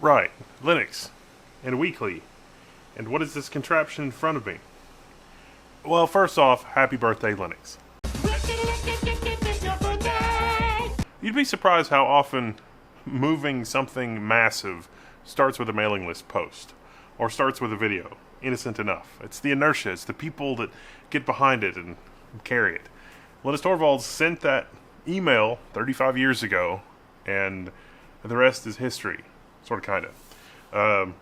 Right, Linux, and weekly. And what is this contraption in front of me? Well, first off, happy birthday, Linux. You'd be surprised how often moving something massive starts with a mailing list post, or starts with a video. Innocent enough. It's the inertia, it's the people that get behind it and carry it. Linus Torvalds sent that email 35 years ago, and the rest is history. Sort of, kind of.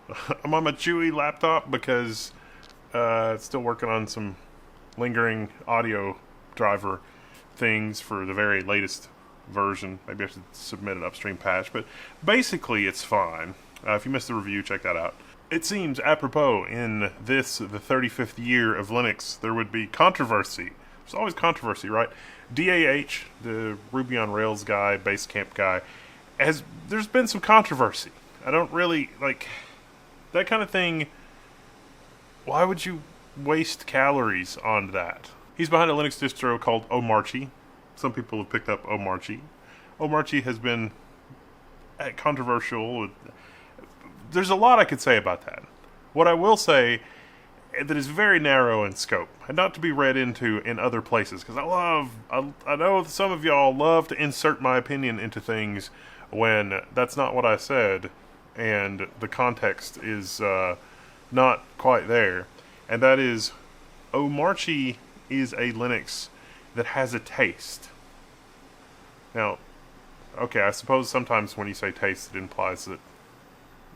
I'm on my Chewy laptop because it's still working on some lingering audio driver things for the very latest version. Maybe I should submit an upstream patch, but basically it's fine. If you missed the review, check that out. It seems apropos in this, the 35th year of Linux, there would be controversy. There's always controversy, right? DAH, the Ruby on Rails guy, Basecamp guy, there's been some controversy. I don't really, like, that kind of thing. Why would you waste calories on that? He's behind a Linux distro called Omarchy. Some people have picked up Omarchy. Omarchy has been controversial. There's a lot I could say about that. What I will say that is very narrow in scope, and not to be read into in other places, because I know some of y'all love to insert my opinion into things when that's not what I said, and the context is not quite there. And that is, Omarchy is a Linux that has a taste. Now, okay, I suppose sometimes when you say taste, it implies that,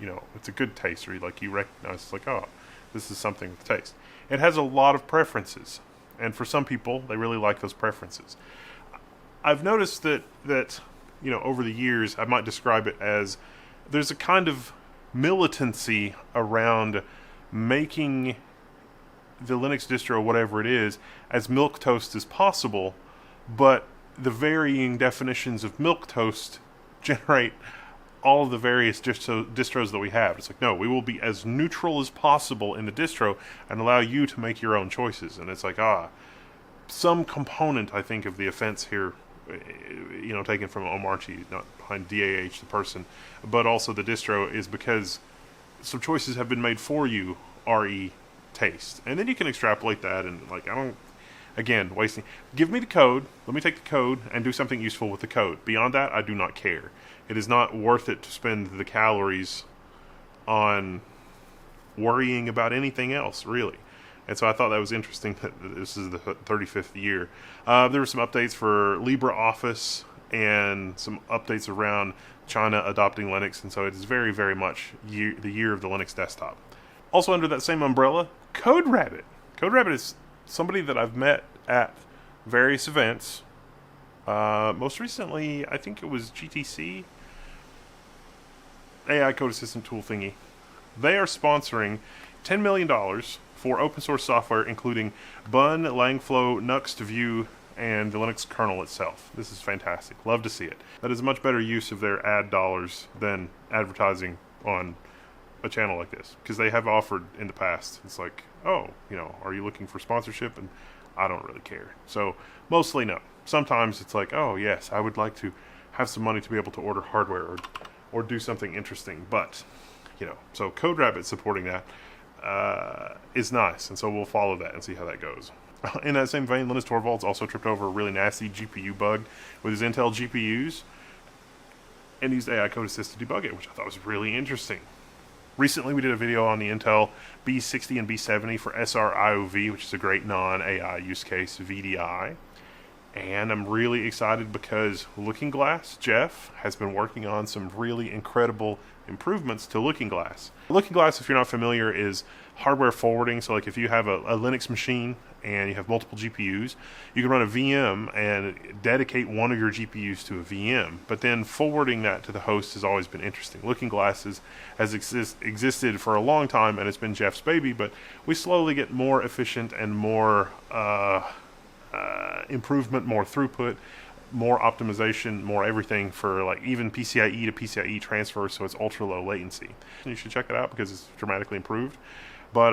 you know, it's a good taste, or you recognize, it's like, oh, this is something with taste. It has a lot of preferences, and for some people, they really like those preferences. I've noticed that you know, over the years, I might describe it as there's a kind of militancy around making the Linux distro, whatever it is, as milquetoast as possible, but the varying definitions of milquetoast generate all of the various distros that we have. It's like, no, we will be as neutral as possible in the distro and allow you to make your own choices. And it's like, some component, I think, of the offense here, you know, taken from Omarchy, not behind DAH, the person, but also the distro, is because some choices have been made for you, RE taste. And then you can extrapolate that, and, like, I don't, again, wasting. Give me the code, let me take the code and do something useful with the code. Beyond that, I do not care. It is not worth it to spend the calories on worrying about anything else, really. And so I thought that was interesting that this is the 35th year. There were some updates for LibreOffice and some updates around China adopting Linux, and so it is very, very much the year of the Linux desktop. Also under that same umbrella, CodeRabbit. CodeRabbit is somebody that I've met at various events. Most recently, I think it was GTC, AI Code Assistant tool thingy. They are sponsoring $10 million for open source software, including Bun, Langflow, Nuxt, Vue, and the Linux kernel itself. This is fantastic. Love to see it. That is a much better use of their ad dollars than advertising on a channel like this, because they have offered in the past. It's like, oh, you know, are you looking for sponsorship? And I don't really care. So mostly no. Sometimes it's like, oh yes, I would like to have some money to be able to order hardware or do something interesting. But, you know, so CodeRabbit supporting that is nice, and so we'll follow that and see how that goes. In that same vein, Linus Torvalds also tripped over a really nasty GPU bug with his Intel GPUs and used AI Code Assist to debug it, which I thought was really interesting. Recently, we did a video on the Intel B60 and B70 for SRIOV, which is a great non-AI use case, VDI. And I'm really excited because Looking Glass, Jeff, has been working on some really incredible improvements to Looking Glass. Looking Glass, if you're not familiar, is hardware forwarding. So like if you have a Linux machine and you have multiple GPUs, you can run a VM and dedicate one of your GPUs to a VM. But then forwarding that to the host has always been interesting. Looking Glass has existed for a long time, and it's been Jeff's baby, but we slowly get more efficient and more improvement, more throughput, more optimization, more everything for like even PCIe to PCIe transfer, so it's ultra low latency. You should check it out because it's dramatically improved. But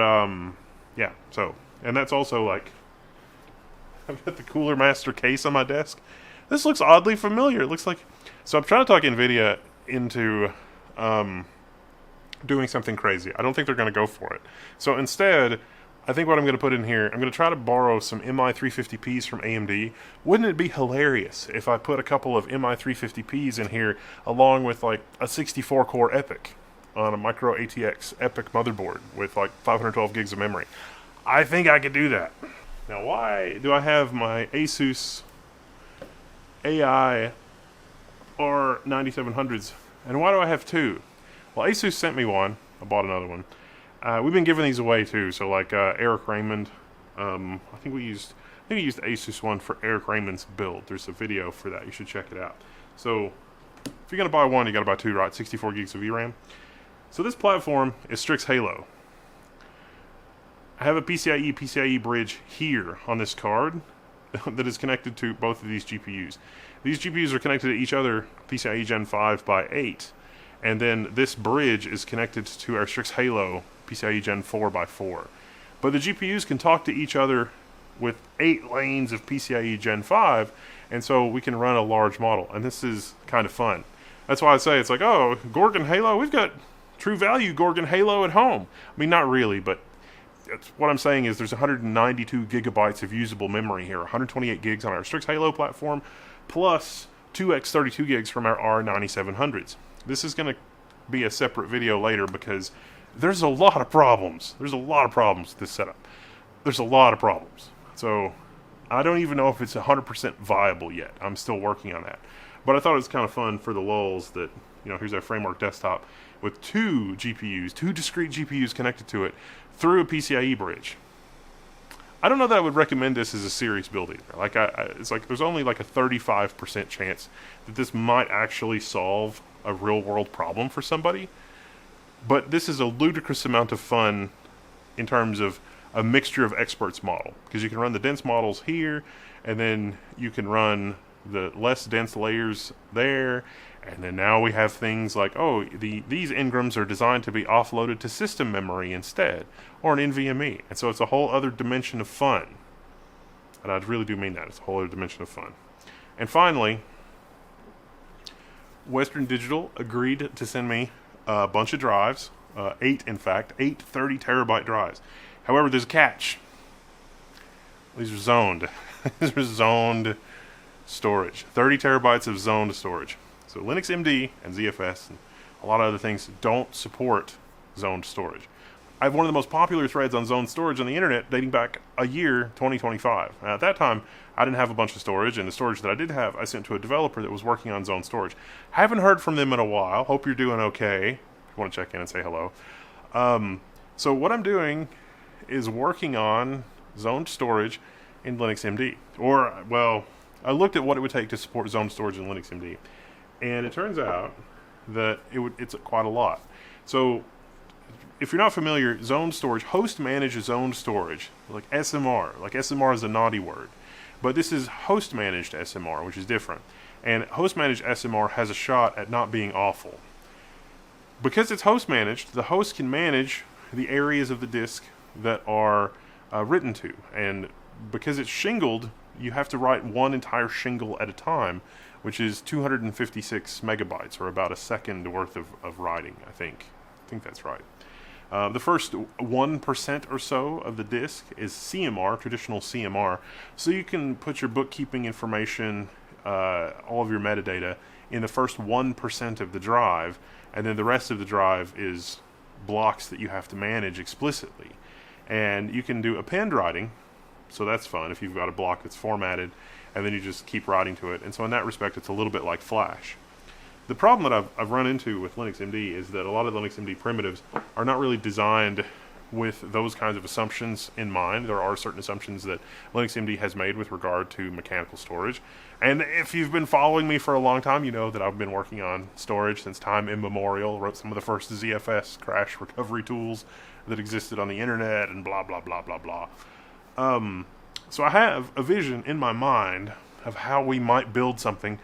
yeah, so, and that's also like, I've got the Cooler Master case on my desk. This looks oddly familiar. It looks like, so I'm trying to talk NVIDIA into doing something crazy. I don't think they're going to go for it. So instead, I think what I'm going to put in here, I'm going to try to borrow some MI350Ps from AMD. Wouldn't it be hilarious if I put a couple of MI350Ps in here along with like a 64-core EPYC on a micro ATX EPYC motherboard with like 512 gigs of memory? I think I could do that. Now, why do I have my Asus AI R9700s? And why do I have two? Well, Asus sent me one. I bought another one. We've been giving these away too. So like Eric Raymond, I think we used the Asus one for Eric Raymond's build. There's a video for that. You should check it out. So if you're gonna buy one, you gotta buy two, right? 64 gigs of VRAM. So this platform is Strix Halo. I have a PCIe bridge here on this card that is connected to both of these GPUs. These GPUs are connected to each other, PCIe Gen 5 by 8, and then this bridge is connected to our Strix Halo PCIe Gen 4 by 4. But the GPUs can talk to each other with 8 lanes of PCIe Gen 5, and so we can run a large model, and this is kind of fun. That's why I say it's like, oh, Gorgon Halo, we've got true value Gorgon Halo at home. I mean, not really, but what I'm saying is there's 192 gigabytes of usable memory here, 128 gigs on our Strix Halo platform, plus 2x32 gigs from our R9700s. This is going to be a separate video later because there's a lot of problems. There's a lot of problems with this setup. There's a lot of problems. So I don't even know if it's 100% viable yet. I'm still working on that. But I thought it was kind of fun for the lulz that, you know, here's our Framework desktop with two GPUs, two discrete GPUs connected to it through a PCIe bridge. I don't know that I would recommend this as a serious build either. Like, it's like there's only like a 35% chance that this might actually solve a real-world problem for somebody. But this is a ludicrous amount of fun in terms of a mixture of experts model, because you can run the dense models here, and then you can run the less dense layers there, and then now we have things like, oh, these engrams are designed to be offloaded to system memory instead, or an NVMe, and so it's a whole other dimension of fun. And I really do mean that. It's a whole other dimension of fun. And finally, Western Digital agreed to send me a bunch of drives, 8 in fact, 8 30-terabyte drives. However, there's a catch. These are zoned. These are zoned storage. 30 terabytes of zoned storage. So Linux MD and ZFS and a lot of other things don't support zoned storage. I have one of the most popular threads on zoned storage on the internet dating back a year, 2025. At that time, I didn't have a bunch of storage, and the storage that I did have, I sent to a developer that was working on zoned storage. I haven't heard from them in a while. Hope you're doing okay. If you want to check in and say hello. So what I'm doing is working on zoned storage in Linux MD. Or, well, I looked at what it would take to support zoned storage in Linux MD. And it turns out that it's quite a lot. So if you're not familiar, zoned storage, host managed zoned storage, like SMR. Like SMR is a naughty word. But this is host managed SMR, which is different. And host managed SMR has a shot at not being awful. Because it's host managed, the host can manage the areas of the disk that are written to. And because it's shingled, you have to write one entire shingle at a time, which is 256 megabytes, or about a second worth of writing, I think. I think that's right. The first 1% or so of the disk is CMR, traditional CMR, so you can put your bookkeeping information, all of your metadata, in the first 1% of the drive, and then the rest of the drive is blocks that you have to manage explicitly. And you can do append writing, so that's fun if you've got a block that's formatted, and then you just keep writing to it. And so in that respect, it's a little bit like Flash. The problem that I've run into with Linux MD is that a lot of Linux MD primitives are not really designed with those kinds of assumptions in mind. There are certain assumptions that Linux MD has made with regard to mechanical storage. And if you've been following me for a long time, you know that I've been working on storage since time immemorial. Wrote some of the first ZFS crash recovery tools that existed on the internet and blah, blah, blah, blah, blah. So I have a vision in my mind of how we might build something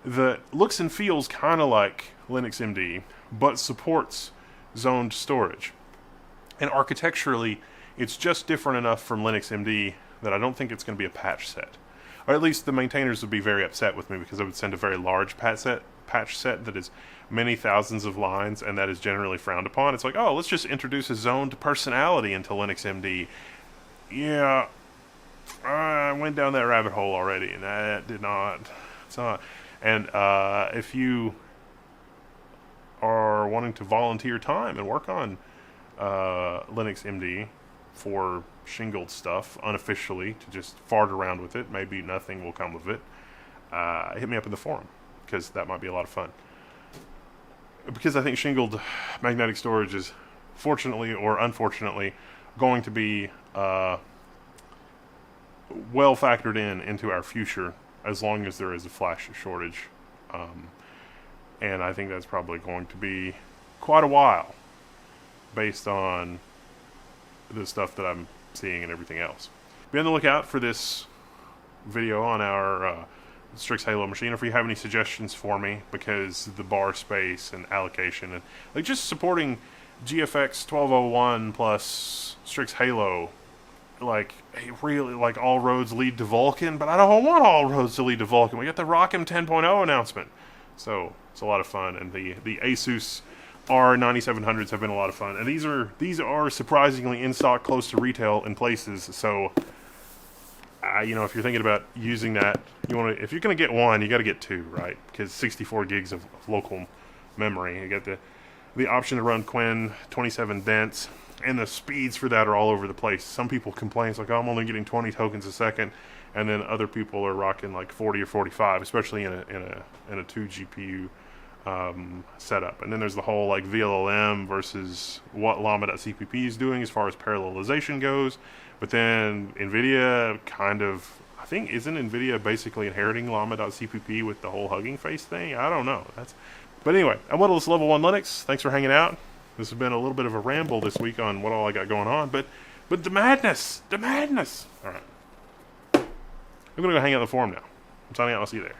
that looks and feels kind of like Linux MD, but supports zoned storage. And architecturally, it's just different enough from Linux MD that I don't think it's going to be a patch set. or at least the maintainers would be very upset with me because I would send a very large patch set that is many thousands of lines, and that is generally frowned upon. It's like, oh, let's just introduce a zoned personality into Linux MD. Yeah, I went down that rabbit hole already, and that did not. It's not. And if you are wanting to volunteer time and work on Linux MD for shingled stuff unofficially, to just fart around with it, maybe nothing will come of it, hit me up in the forum, because that might be a lot of fun. Because I think shingled magnetic storage is, fortunately or unfortunately, going to be well factored into our future, as long as there is a flash shortage. And I think that's probably going to be quite a while, based on the stuff that I'm seeing and everything else. Be on the lookout for this video on our Strix Halo machine. If you have any suggestions for me, because the bar space and allocation, and like just supporting GFX 1201 plus Strix Halo, like really, like all roads lead to Vulkan, but I don't want all roads to lead to Vulkan. We got the ROCm 10.0 announcement, so it's a lot of fun. And the Asus R9700s have been a lot of fun, and these are surprisingly in stock, close to retail in places. So you know, if you're thinking about using that, if you're going to get one, you got to get two, right? Because 64 gigs of local memory. You got the option to run Qwen 27 dense, and the speeds for that are all over the place. Some people complain, it's like, oh, I'm only getting 20 tokens a second, and then other people are rocking like 40 or 45, especially in a 2 GPU setup. And then there's the whole like VLLM versus what llama.cpp is doing as far as parallelization goes. But then NVIDIA kind of, I think, isn't NVIDIA basically inheriting llama.cpp with the whole Hugging Face thing? I don't know. But anyway, I'm Whittles Level 1 Linux. Thanks for hanging out. This has been a little bit of a ramble this week on what all I got going on, but the madness! All right. I'm going to go hang out in the forum now. I'm signing out. I'll see you there.